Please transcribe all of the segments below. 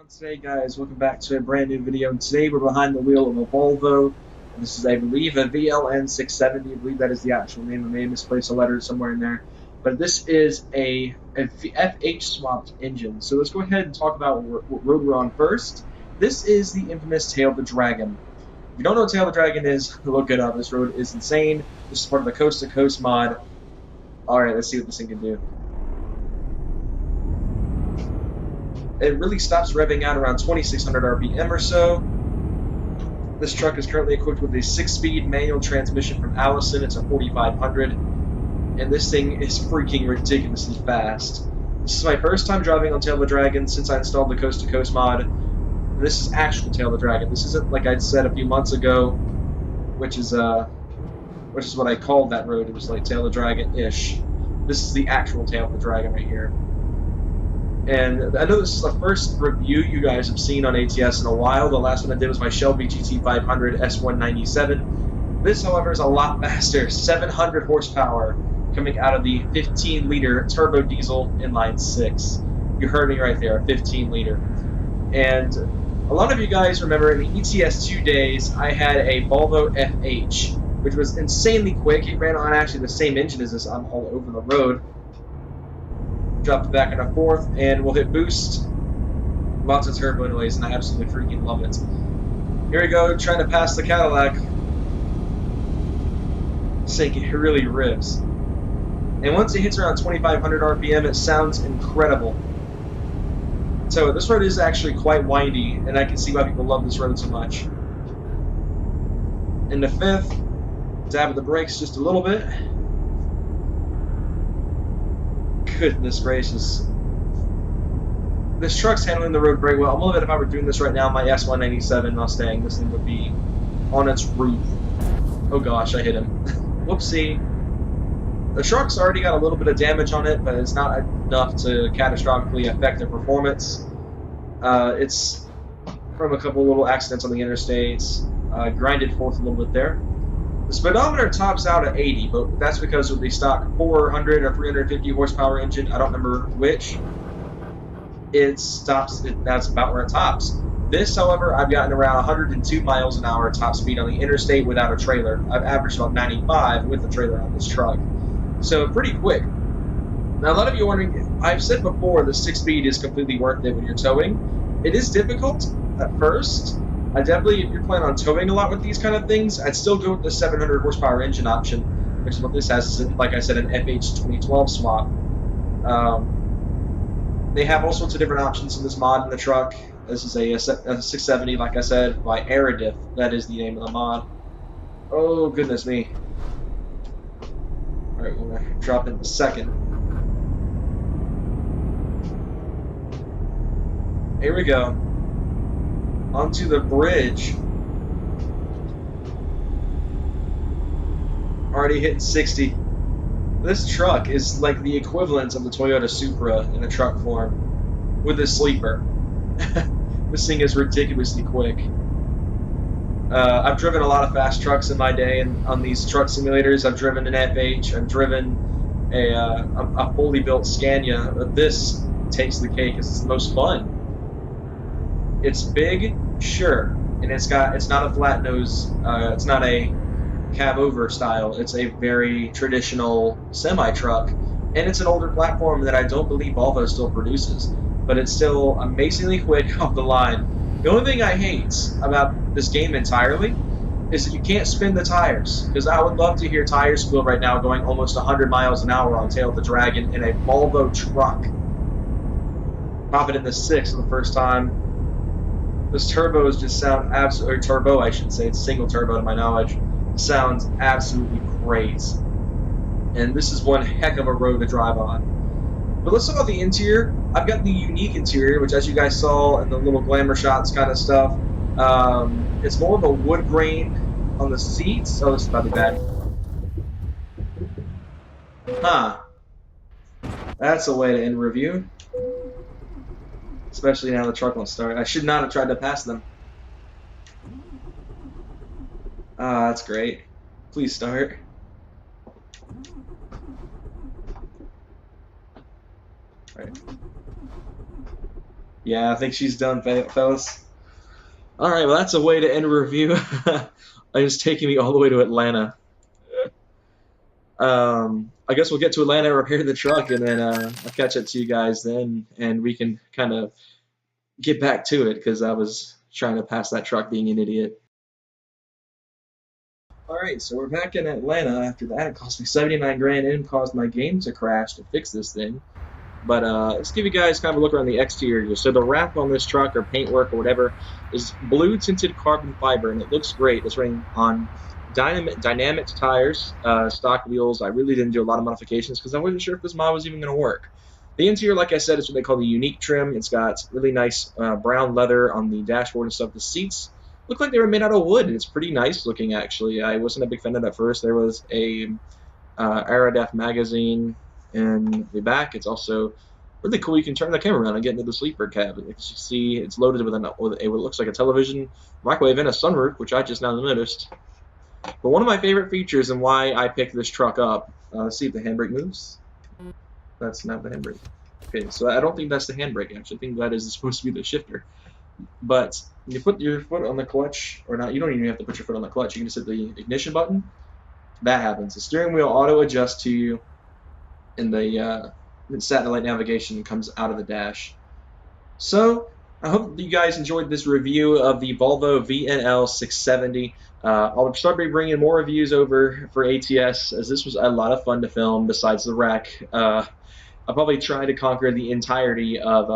Today, guys, welcome back to a brand new video. And today we're behind the wheel of a Volvo. And this is, I believe, a VNL670. I believe that is the actual name. I may have misplaced a letter somewhere in there. But this is a FH swapped engine. So let's go ahead and talk about what road we're on first. This is the infamous Tail of the Dragon. If you don't know what Tail of the Dragon is, look it up. This road is insane. This is part of the Coast to Coast mod. Alright, let's see what this thing can do. It really stops revving out around 2,600 RPM or so. This truck is currently equipped with a 6-speed manual transmission from Adamson. It's a 4,500. And this thing is freaking ridiculously fast. This is my first time driving on Tail of the Dragon since I installed the Coast to Coast mod. And this is actual Tail of the Dragon. This isn't like I said a few months ago, which is what I called that road. It was like Tail of the Dragon-ish. This is the actual Tail of the Dragon right here. And I know this is the first review you guys have seen on ATS in a while. The last one I did was my Shelby GT500 S197. This, however, is a lot faster. 700 horsepower coming out of the 15-liter turbo diesel inline 6. You heard me right there, 15-liter. And a lot of you guys remember in the ETS2 days, I had a Volvo FH, which was insanely quick. It ran on actually the same engine as this. I'm all over the road. Drop it back in a fourth, and we'll hit boost. Lots of turbo noise, and I absolutely freaking love it. Here we go, trying to pass the Cadillac. Sink, it really rips. And once it hits around 2,500 RPM, it sounds incredible. So this road is actually quite windy, and I can see why people love this road so much. In the fifth, dab of the brakes just a little bit. Goodness gracious. This truck's handling the road very well. I'm looking at if I were doing this right now, my S197 Mustang, this thing would be on its roof. Oh gosh, I hit him. Whoopsie. The truck's already got a little bit of damage on it, but it's not enough to catastrophically affect the performance. It's from a couple little accidents on the interstates. Grinded fourth a little bit there. The speedometer tops out at 80, but that's because of the stock 400 or 350 horsepower engine. I don't remember which. It stops, that's about where it tops. This, however, I've gotten around 102 miles an hour top speed on the interstate without a trailer. I've averaged about 95 with a trailer on this truck. So pretty quick. Now, a lot of you are wondering, I've said before the 6-speed is completely worth it when you're towing. It is difficult at first. I definitely, if you're planning on towing a lot with these kind of things, I'd still go with the 700 horsepower engine option, which is what this has. Is, like I said, an FH 2012 swap. They have all sorts of different options in this mod in the truck. This is a 670, like I said, by Aerodif. That is the name of the mod. Oh, goodness me. All right, we're going to drop in the second. Here we go. Onto the bridge. Already hitting 60. This truck is like the equivalent of the Toyota Supra in a truck form with a sleeper. This thing is ridiculously quick. I've driven a lot of fast trucks in my day, and on these truck simulators, I've driven an FH, I've driven a fully built Scania, but this takes the cake because it's the most fun. It's big, sure, and it's not a flat nose. It's not a cab over style. It's a very traditional semi truck, and it's an older platform that I don't believe Volvo still produces. But it's still amazingly quick off the line. The only thing I hate about this game entirely is that you can't spin the tires, because I would love to hear tires squeal right now going almost 100 miles an hour on Tail of the Dragon in a Volvo truck. Pop it in the 6 for the first time. This turbos just sound absolutely, turbo I should say, it's single turbo to my knowledge, sounds absolutely great. And this is one heck of a road to drive on. But let's talk about the interior. I've got the unique interior, which as you guys saw in the little glamour shots kind of stuff, it's more of a wood grain on the seats. Oh, this is about to be bad. Huh. That's a way to end review. Especially now the truck won't start. I should not have tried to pass them. Ah, that's great. Please start. All right. Yeah, I think she's done, fellas. All right, well, that's a way to end a review. It's taking me all the way to Atlanta. I guess we'll get to Atlanta, repair the truck, and then I'll catch up to you guys then, and we can kind of get back to it because I was trying to pass that truck being an idiot. All right, so we're back in Atlanta after that. It cost me 79 grand and caused my game to crash to fix this thing. But let's give you guys kind of a look around the exterior. So the wrap on this truck or paintwork or whatever is blue tinted carbon fiber, and it looks great. It's running on dynamic tires, stock wheels. I really didn't do a lot of modifications because I wasn't sure if this mod was even going to work. The interior, like I said, is what they call the unique trim. It's got really nice brown leather on the dashboard and stuff. The seats look like they were made out of wood, and it's pretty nice looking, actually. I wasn't a big fan of it at first. There was a Aerodef magazine in the back. It's also really cool. You can turn the camera around and get into the sleeper cab. As you see, it's loaded with what looks like a television, microwave, and a sunroof, which I just now noticed. But one of my favorite features and why I picked this truck up, let's see if the handbrake moves. That's not the handbrake. Okay, so I don't think that's the handbrake, actually. I think that is supposed to be the shifter. But you put your foot on the clutch, or not, you don't even have to put your foot on the clutch. You can just hit the ignition button. That happens. The steering wheel auto adjusts to you, and the satellite navigation comes out of the dash. So I hope you guys enjoyed this review of the Volvo VNL670. I'll start by bringing more reviews over for ATS, as this was a lot of fun to film besides the wreck. I'll probably try to conquer the entirety of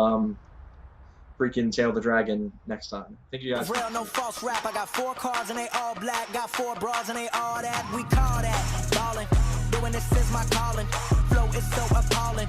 freaking Tail the Dragon next time. Thank you guys. Real, no false rap. I got 4 cars and they all black. Got 4 bras and they all that. We call that ballin'. Doing this is my calling. Flow is so appalling.